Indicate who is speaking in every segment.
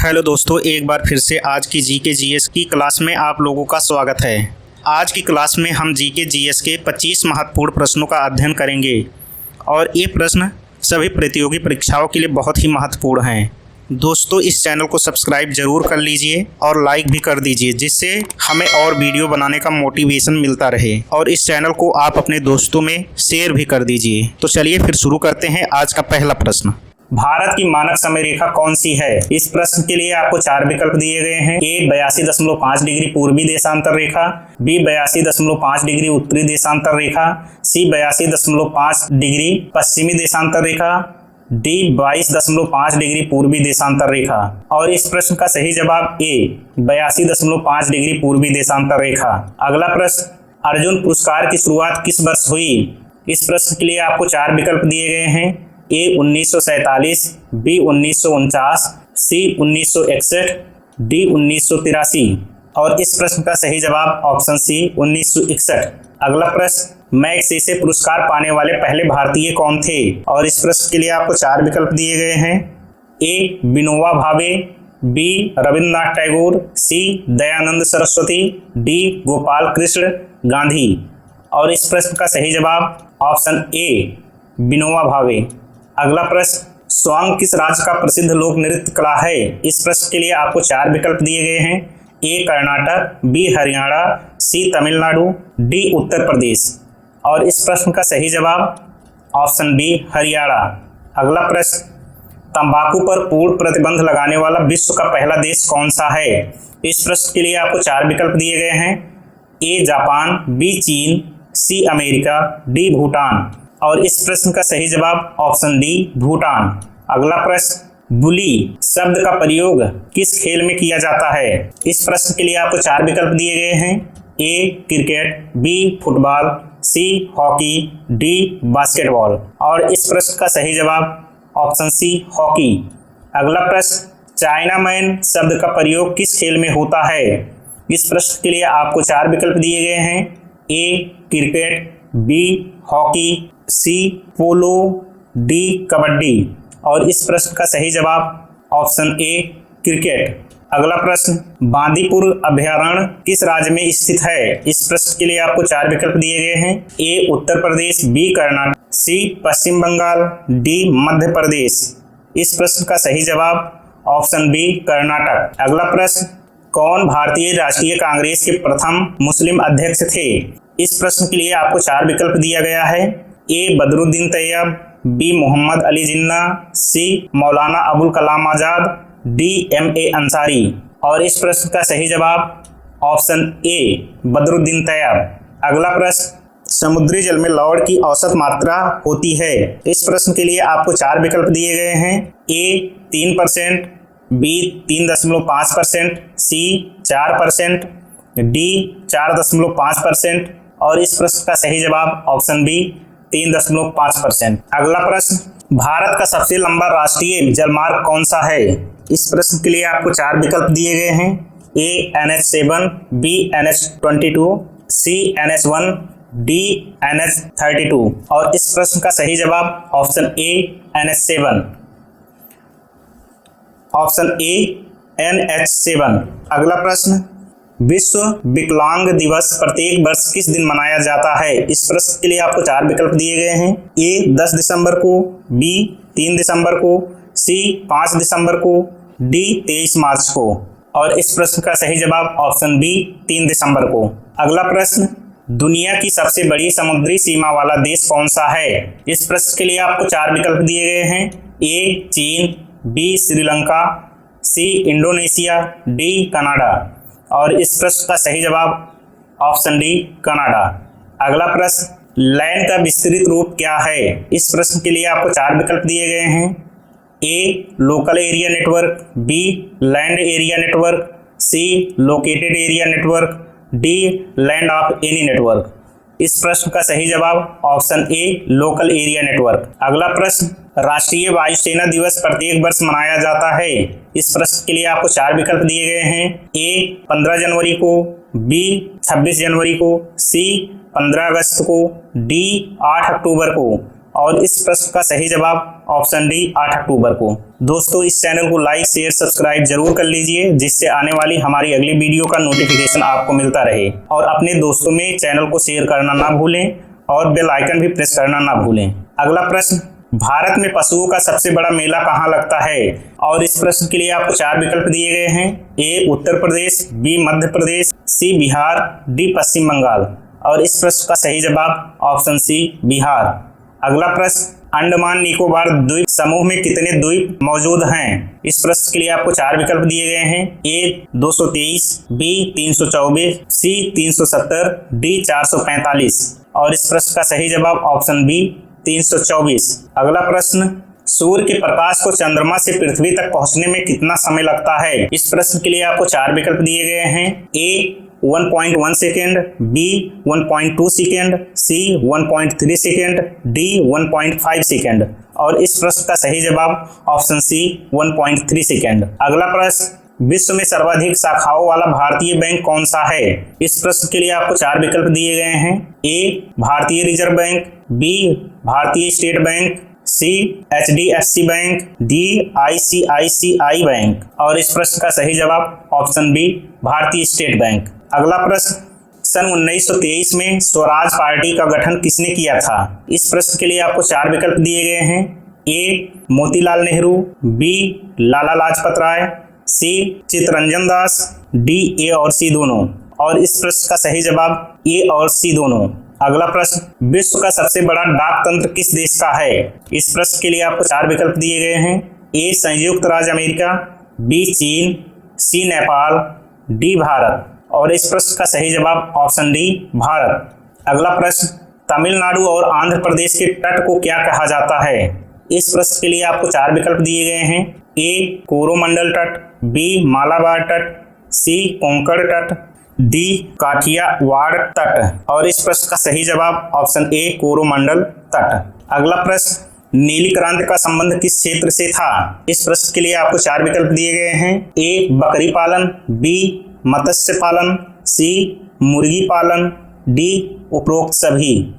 Speaker 1: Hello दोस्तों, एक बार फिर से आज की जीके जीएस की क्लास में आप लोगों का स्वागत है। आज की क्लास में हम जीके जीएस के 25 महत्वपूर्ण प्रश्नों का अध्ययन करेंगे और ये प्रश्न सभी प्रतियोगी परीक्षाओं के लिए बहुत ही महत्वपूर्ण हैं। दोस्तों, इस चैनल को सब्सक्राइब जरूर कर लीजिए और लाइक भी कर दीजिए, जिससे हमें और वीडियो बनाने का मोटिवेशन मिलता रहे। और इस चैनल को आप अपने दोस्तों में शेयर भी कर दीजिए। तो चलिए फिर शुरू करते हैं आज का पहला प्रश्न। भारत की मानक समय रेखा कौन सी है? इस प्रश्न के लिए आपको 4 विकल्प दिए गए हैं। ए 82.5 डिग्री पूर्वी देशांतर रेखा, बी 82.5 डिग्री उत्तरी देशांतर रेखा, सी 82.5 डिग्री पश्चिमी देशांतर रेखा, डी 22.5 डिग्री पूर्वी देशांतर रेखा। और इस प्रश्न का सही जवाब ए 82.5 डिग्री पूर्वी देशांतर रेखा। अगला प्रश्न, अर्जुन पुरस्कार की शुरुआत किस वर्ष हुई? इस प्रश्न के लिए आपको 4 विकल्प दिए गए हैं। ए 1947, बी 1949, सी 1961, डी 1983। और इस प्रश्न का सही जवाब ऑप्शन सी 1961। अगला प्रश्न, मैग्सेसे पुरस्कार पाने वाले पहले भारतीय कौन थे? और इस प्रश्न के लिए आपको 4 विकल्प दिए गए हैं। ए विनोबा भावे, बी रविन्द्रनाथ टैगोर, सी दयानंद सरस्वती, डी गोपाल कृष्ण गांधी। और इस प्रश्न का सही जवाब ऑप्शन ए विनोबा भावे। अगला प्रश्न, स्वांग किस राज्य का प्रसिद्ध लोक नृत्य कला है? इस प्रश्न के लिए आपको 4 विकल्प दिए गए हैं। ए कर्नाटक, बी हरियाणा, सी तमिलनाडु, डी उत्तर प्रदेश। और इस प्रश्न का सही जवाब ऑप्शन बी हरियाणा। अगला प्रश्न, तंबाकू पर पूर्ण प्रतिबंध लगाने वाला विश्व का पहला देश कौन सा है? इस प्रश्न के लिए आपको 4 विकल्प दिए गए हैं। ए जापान, बी चीन, सी अमेरिका, डी भूटान। और इस प्रश्न का सही जवाब ऑप्शन डी भूटान। अगला प्रश्न, बुली शब्द का प्रयोग किस खेल में किया जाता है? इस प्रश्न के लिए आपको 4 विकल्प दिए गए हैं। A cricket, B football, C hockey, D basketball. और इस प्रश्न का सही जवाब ऑप्शन सी हॉकी। अगला प्रश्न, चाइना मैन शब्द का प्रयोग किस खेल में होता है? इस प्रश्न के लिए आपको 4 विकल्प दिए गए हैं। A cricket, B hockey, C polo, D kabaddi. और इस प्रश्न का सही जवाब ऑप्शन ए क्रिकेट। अगला प्रश्न, बांदीपुर अभयारण्य किस राज्य में स्थित है? इस प्रश्न के लिए आपको 4 विकल्प दिए गए हैं। ए उत्तर प्रदेश, बी कर्नाटक, सी पश्चिम बंगाल, डी मध्य प्रदेश। इस प्रश्न का सही जवाब ऑप्शन बी कर्नाटक। अगला प्रश्न, कौन भारतीय राष्ट्रीय कांग्रेस के प्रथम मुस्लिम अध्यक्ष थे? इस प्रश्न के लिए आपको 4 विकल्प दिया गया है। ए बदरुद्दीन तैयब, बी मोहम्मद अली जिन्ना, सी मौलाना अबुल कलाम आजाद, डी एम.ए. अंसारी। और इस प्रश्न का सही जवाब ऑप्शन ए बदरुद्दीन तैयब। अगला प्रश्न, समुद्री जल में लवण की औसत मात्रा होती है? इस प्रश्न के लिए आपको 4 विकल्प दिए गए हैं। ए 3%, बी 3.5%, सी 4%, डी 4.5%। और इस प्रश्न का सही जवाब ऑप्शन बी 3.5%। अगला प्रश्न, भारत का सबसे लंबा राष्ट्रीय जलमार्ग कौन सा है? इस प्रश्न के लिए आपको 4 विकल्प दिए गए हैं। ए NH7, बी NH22, सी NH1, डी NH32। और इस प्रश्न का सही जवाब option A NH7। Option A NH7। अगला प्रश्न, विश्व विकलांग दिवस प्रत्येक वर्ष किस दिन मनाया जाता है? इस प्रश्न के लिए आपको 4 विकल्प दिए गए हैं। ए 10 दिसंबर को, बी 3 दिसंबर को, सी 5 दिसंबर को, डी 23 मार्च को। और इस प्रश्न का सही जवाब ऑप्शन बी 3 दिसंबर को। अगला प्रश्न, दुनिया की सबसे बड़ी समुद्री सीमा वाला देश कौन सा है? इस प्रश्न के लिए आपको 4 विकल्प दिए गए हैं। ए चीन, B Sri Lanka, C Indonesia, D Canada. और इस प्रश्न का सही जवाब ऑप्शन डी कनाडा। अगला प्रश्न, लैंड का विस्तृत रूप क्या है? इस प्रश्न के लिए आपको 4 विकल्प दिए गए हैं। A local area network, B land area network, C located area network, D land of any network. इस प्रश्न का सही जवाब option A local area network. अगला प्रश्न, राष्ट्रीय वायुसेना दिवस प्रत्येक वर्ष मनाया जाता है? इस प्रश्न के लिए आपको 4 विकल्प दिए गए हैं। ए 15 जनवरी को, बी 26 जनवरी को, सी 15 अगस्त को, डी 8 अक्टूबर को। और इस प्रश्न का सही जवाब ऑप्शन डी 8 अक्टूबर को। दोस्तों, इस चैनल को लाइक शेयर सब्सक्राइब जरूर कर लीजिए, जिससे आने वाली हमारी अगली वीडियो का नोटिफिकेशन आपको मिलता रहे। और अपने दोस्तों में चैनल को शेयर करना ना भूलें और बेल आइकन भी प्रेस करना ना भूलें। अगला प्रश्न, भारत में पशुओं का सबसे बड़ा मेला कहाँ लगता है? और इस प्रश्न के लिए आपको 4 विकल्प दिए गए हैं। ए उत्तर प्रदेश, बी मध्य प्रदेश, सी बिहार, डी पश्चिम बंगाल। और इस प्रश्न का सही जवाब ऑप्शन सी बिहार। अगला प्रश्न, अंडमान निकोबार द्वीप समूह में कितने द्वीप मौजूद हैं? इस प्रश्न के लिए आपको 4 विकल्प दिए गए हैं। ए 223, बी 324, सी 370, डी 445। और इस प्रश्न का सही जवाब ऑप्शन बी 324। अगला प्रश्न, सूर्य के प्रकाश को चंद्रमा से पृथ्वी तक पहुंचने में कितना समय लगता है? इस प्रश्न के लिए आपको 4 विकल्प दिए गए हैं। ए 1.1 सेकेंड, बी 1.2 सेकेंड, सी 1.3 सेकेंड, डी 1.5 सेकेंड। और इस प्रश्न का सही जवाब ऑप्शन सी 1.3 सेकेंड। अगला प्रश्न, विश्व में सर्वाधिक शाखाओं वाला भारतीय बैंक कौन सा है? इस प्रश्न के लिए आपको 4 विकल्प दिए गए हैं। ए भारतीय रिजर्व बैंक, बी भारतीय स्टेट बैंक, सी HDFC bank, D ICICI bank. और इस प्रश्न का सही जवाब ऑप्शन बी भारतीय स्टेट बैंक। अगला प्रश्न, सन 1923 में स्वराज पार्टी का गठन किसने किया था? इस प्रश्न के लिए आपको 4 विकल्प दिए गए हैं। A Motilal Nehru, B Lala Lajpat Rai, C Chittaranjan Das, D A और सी दोनों। और इस प्रश्न का सही जवाब ए और सी दोनों। अगला प्रश्न, विश्व का सबसे बड़ा डाक तंत्र किस देश का है? इस प्रश्न के लिए आपको 4 विकल्प दिए गए हैं। ए संयुक्त राज्य अमेरिका, बी चीन, सी नेपाल, डी भारत। और इस प्रश्न का सही जवाब ऑप्शन डी भारत। अगला प्रश्न, तमिलनाडु और आंध्र प्रदेश के तट को क्या कहा जाता है? इस प्रश्न के लिए आपको 4 विकल्प दिए गए हैं। ए कोरोमंडल तट, बी मालाबार तट, सी कोंकण तट, डी काठियावाड़ तट। और इस प्रश्न का सही जवाब ऑप्शन ए कोरोमंडल तट। अगला प्रश्न, नीली क्रांति का संबंध किस क्षेत्र से था? इस प्रश्न के लिए आपको 4 विकल्प दिए गए हैं। ए बकरी पालन, बी मत्स्य पालन, सी मुर्गी पालन, डी उपरोक्त सभी।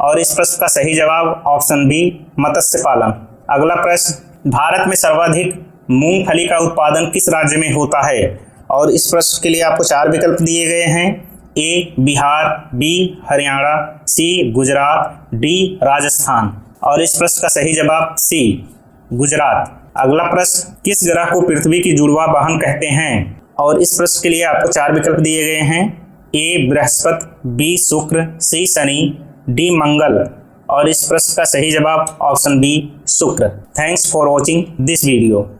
Speaker 1: और इस प्रश्न का सही जवाब ऑप्शन बी मत्स्य पालन। अगला प्रश्न, भारत में सर्वाधिक मूंगफली का उत्पादन किस राज्य में होता है? और इस प्रश्न के लिए आपको 4 विकल्प दिए गए हैं। ए बिहार, बी हरियाणा, सी गुजरात, डी राजस्थान। और इस प्रश्न का सही जवाब सी गुजरात। अगला प्रश्न, किस ग्रह को पृथ्वी की जुड़वा बहन कहते हैं? और इस प्रश्न के लिए आपको 4 विकल्प दिए गए हैं। ए बृहस्पति, बी शुक्र, सी शनि, डी मंगल। और इस प्रश्न का सही जवाब ऑप्शन बी शुक्र। Thanks for watching this video.